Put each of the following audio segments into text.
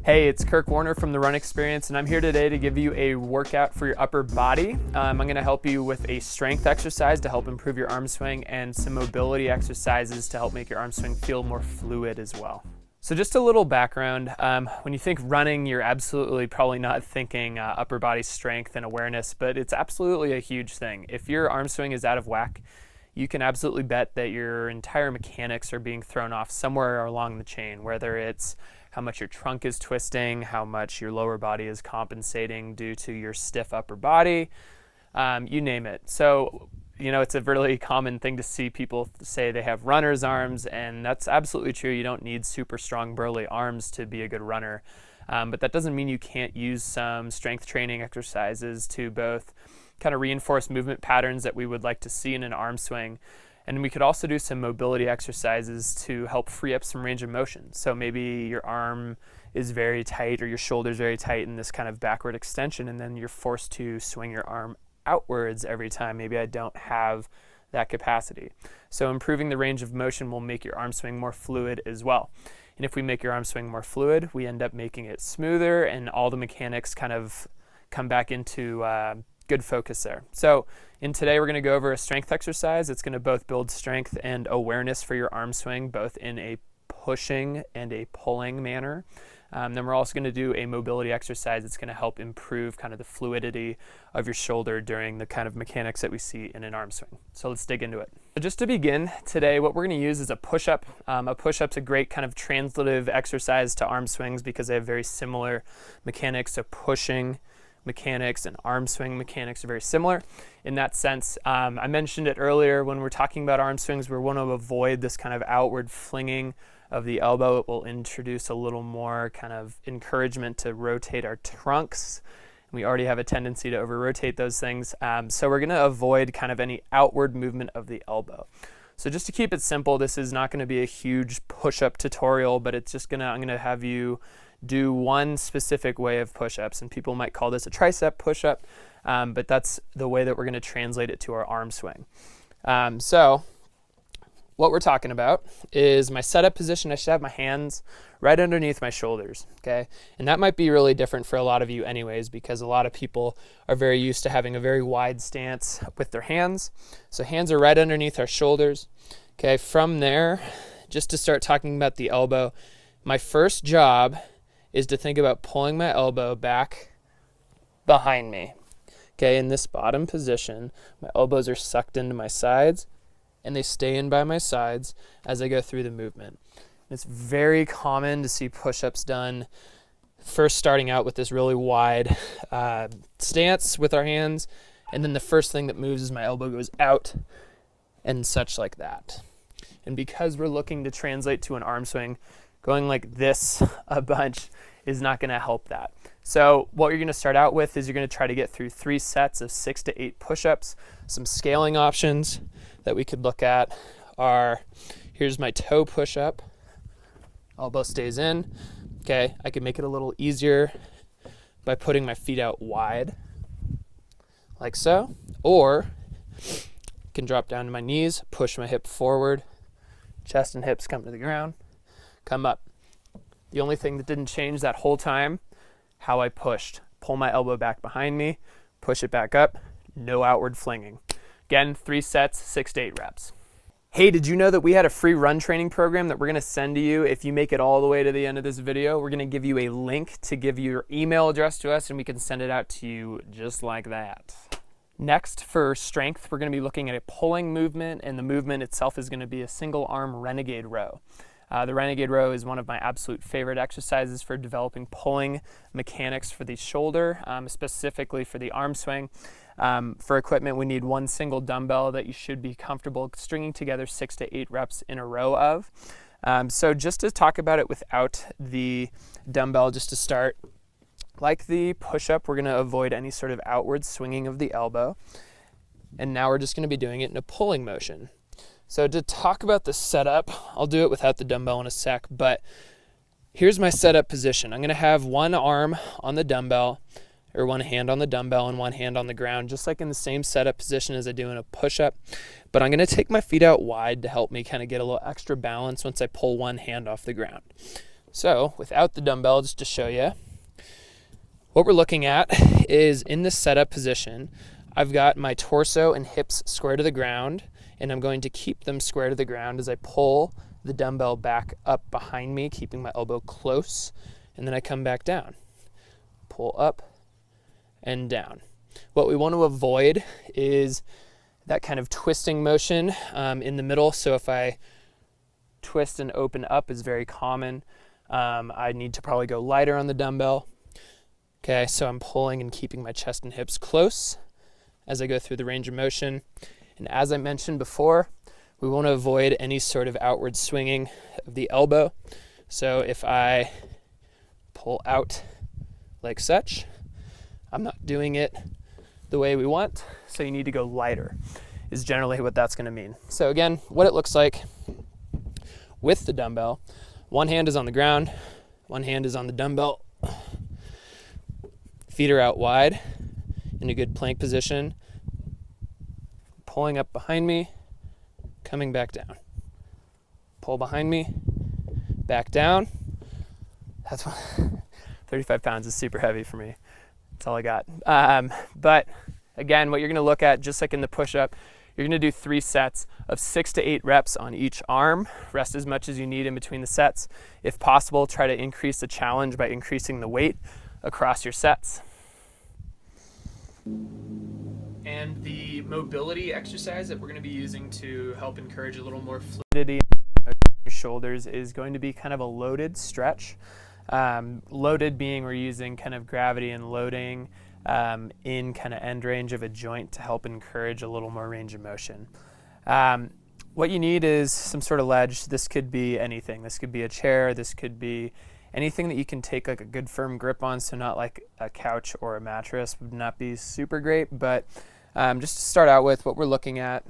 Hey, it's Kirk Warner from the Run Experience, and I'm here today to give you a workout for your upper body. I'm going to help you with a strength exercise to help improve your arm swing and some mobility exercises to help make your arm swing feel more fluid as well. So just a little background, when you think running, you're absolutely probably not thinking upper body strength and awareness, but it's absolutely a huge thing. If your arm swing is out of whack, you can absolutely bet that your entire mechanics are being thrown off somewhere along the chain, whether it's how much your trunk is twisting, how much your lower body is compensating due to your stiff upper body, you name it. So, it's a really common thing to see people say they have runner's arms, and that's absolutely true. You don't need super strong, burly arms to be a good runner. But that doesn't mean you can't use some strength training exercises to both kind of reinforce movement patterns that we would like to see in an arm swing. And we could also do some mobility exercises to help free up some range of motion. So maybe your arm is very tight or your shoulder is very tight in this kind of backward extension, and then you're forced to swing your arm outwards every time. Maybe I don't have that capacity. So improving the range of motion will make your arm swing more fluid as well. And if we make your arm swing more fluid, we end up making it smoother, and all the mechanics kind of come back into good focus there. So today we're going to go over a strength exercise. It's going to both build strength and awareness for your arm swing, both in a pushing and a pulling manner. Then we're also going to do a mobility exercise that's going to help improve kind of the fluidity of your shoulder during the kind of mechanics that we see in an arm swing. So let's dig into it. So just to begin today, what we're going to use is a push-up. A push-up's a great kind of translative exercise to arm swings because they have very similar mechanics. So pushing mechanics and arm swing mechanics are very similar in that sense. I mentioned it earlier when we're talking about arm swings, we want to avoid this kind of outward flinging of the elbow. It will introduce a little more kind of encouragement to rotate our trunks. We already have a tendency to over-rotate those things. So we're going to avoid kind of any outward movement of the elbow. So just to keep it simple, this is not going to be a huge push-up tutorial, but it's just I'm going to have you do one specific way of push-ups, and people might call this a tricep push-up, but that's the way that we're going to translate it to our arm swing. So what we're talking about is my setup position. I should have my hands right underneath my shoulders, okay? And that might be really different for a lot of you anyways, because a lot of people are very used to having a very wide stance with their hands. So hands are right underneath our shoulders, okay? From there, just to start talking about the elbow, my first job is to think about pulling my elbow back behind me. Okay, in this bottom position, my elbows are sucked into my sides, and they stay in by my sides as I go through the movement. It's very common to see push-ups done first starting out with this really wide stance with our hands, and then the first thing that moves is my elbow goes out and such like that. And because we're looking to translate to an arm swing, going like this a bunch is not going to help that. So what you're going to start out with is you're going to try to get through 3 sets of 6 to 8 push-ups. Some scaling options that we could look at are, here's my toe push-up. Elbow stays in. Okay, I can make it a little easier by putting my feet out wide, like so. Or I can drop down to my knees, push my hip forward, chest and hips come to the ground, come up. The only thing that didn't change that whole time, how I pushed. Pull my elbow back behind me, push it back up, no outward flinging. Again, 3 sets, 6 to 8 reps. Hey, did you know that we had a free run training program that we're going to send to you if you make it all the way to the end of this video? We're going to give you a link to give your email address to us, and we can send it out to you just like that. Next, for strength, we're going to be looking at a pulling movement, and the movement itself is going to be a single arm Renegade Row. The Renegade Row is one of my absolute favorite exercises for developing pulling mechanics for the shoulder, specifically for the arm swing. For equipment, we need 1 single dumbbell that you should be comfortable stringing together 6 to 8 reps in a row of. So just to talk about it without the dumbbell, just to start, like the push-up, we're going to avoid any sort of outward swinging of the elbow. And now we're just going to be doing it in a pulling motion. So to talk about the setup, I'll do it without the dumbbell in a sec, but here's my setup position. I'm going to have one arm on the dumbbell, or one hand on the dumbbell and one hand on the ground, just like in the same setup position as I do in a push-up. But I'm going to take my feet out wide to help me kind of get a little extra balance once I pull one hand off the ground. So without the dumbbell, just to show you, what we're looking at is in this setup position, I've got my torso and hips square to the ground, and I'm going to keep them square to the ground as I pull the dumbbell back up behind me, keeping my elbow close, and then I come back down. Pull up and down. What we want to avoid is that kind of twisting motion in the middle. So if I twist and open up is very common. I need to probably go lighter on the dumbbell. Okay, so I'm pulling and keeping my chest and hips close as I go through the range of motion. And as I mentioned before, we want to avoid any sort of outward swinging of the elbow. So if I pull out like such, I'm not doing it the way we want, so you need to go lighter, is generally what that's going to mean. So again, what it looks like with the dumbbell, one hand is on the ground, one hand is on the dumbbell, feet are out wide in a good plank position, pulling up behind me, coming back down. Pull behind me, back down. That's what 35 pounds is super heavy for me. That's all I got. But again, what you're gonna look at, just like in the push-up, you're gonna do 3 sets of 6 to 8 reps on each arm. Rest as much as you need in between the sets. If possible, try to increase the challenge by increasing the weight across your sets. And the mobility exercise that we're going to be using to help encourage a little more fluidity in your shoulders is going to be kind of a loaded stretch. Loaded being we're using kind of gravity and loading in kind of end range of a joint to help encourage a little more range of motion. What you need is some sort of ledge. This could be anything. This could be a chair. This could be anything that you can take like a good firm grip on, so not like a couch or a mattress would not be super great. But just to start out with, what we're looking at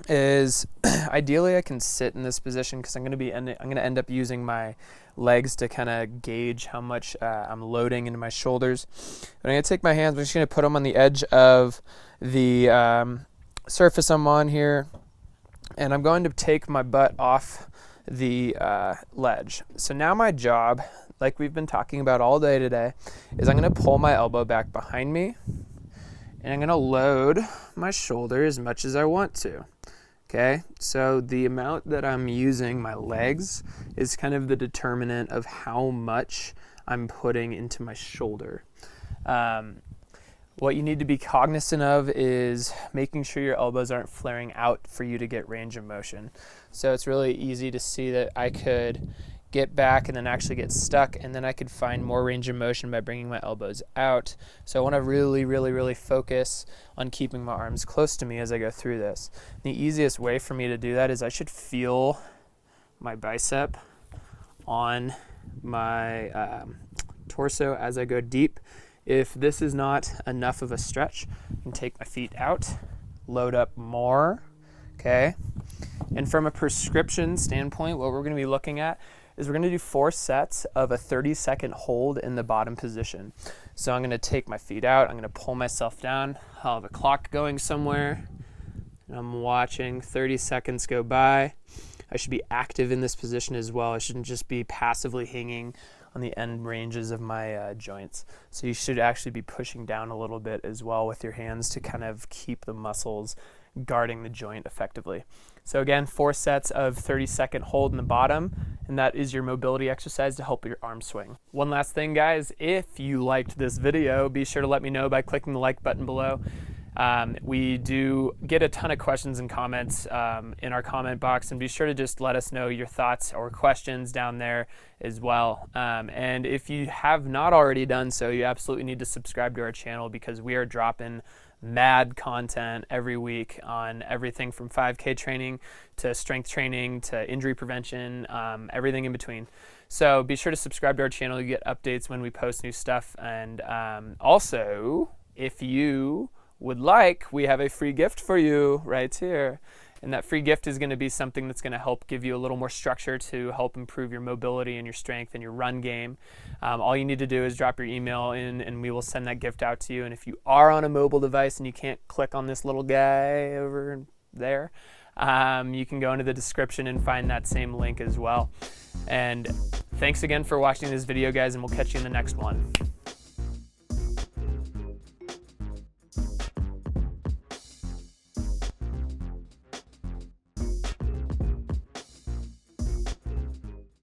is ideally I can sit in this position because I'm going to end up using my legs to kind of gauge how much I'm loading into my shoulders. But I'm going to take my hands, I'm just going to put them on the edge of the surface I'm on here, and I'm going to take my butt off the ledge. So now my job, like we've been talking about all day today, is I'm going to pull my elbow back behind me, and I'm going to load my shoulder as much as I want to. Okay, so the amount that I'm using my legs is kind of the determinant of how much I'm putting into my shoulder. What you need to be cognizant of is making sure your elbows aren't flaring out for you to get range of motion. So it's really easy to see that I could get back and then actually get stuck, and then I could find more range of motion by bringing my elbows out. So I want to really focus on keeping my arms close to me as I go through this. The easiest way for me to do that is I should feel my bicep on my torso as I go deep. If this is not enough of a stretch, I can take my feet out, load up more, okay? And from a prescription standpoint, what we're going to be looking at is we're going to do 4 sets of a 30-second hold in the bottom position. So I'm going to take my feet out, I'm going to pull myself down, I'll have a clock going somewhere, and I'm watching 30 seconds go by. I should be active in this position as well. I shouldn't just be passively hanging on the end ranges of my joints. So you should actually be pushing down a little bit as well with your hands to kind of keep the muscles guarding the joint effectively. So again, 4 sets of 30-second hold in the bottom, and that is your mobility exercise to help your arm swing. One last thing, guys, if you liked this video, be sure to let me know by clicking the like button below. We do get a ton of questions and comments in our comment box, and be sure to just let us know your thoughts or questions down there as well. And if you have not already done so, you absolutely need to subscribe to our channel, because we are dropping mad content every week on everything from 5K training to strength training to injury prevention, everything in between. So be sure to subscribe to our channel. You get updates when we post new stuff. And also, if you would like, we have a free gift for you right here. And that free gift is going to be something that's going to help give you a little more structure to help improve your mobility and your strength and your run game. All you need to do is drop your email in, and we will send that gift out to you. And if you are on a mobile device and you can't click on this little guy over there, you can go into the description and find that same link as well. And Thanks again for watching this video, guys, and we'll catch you in the next one.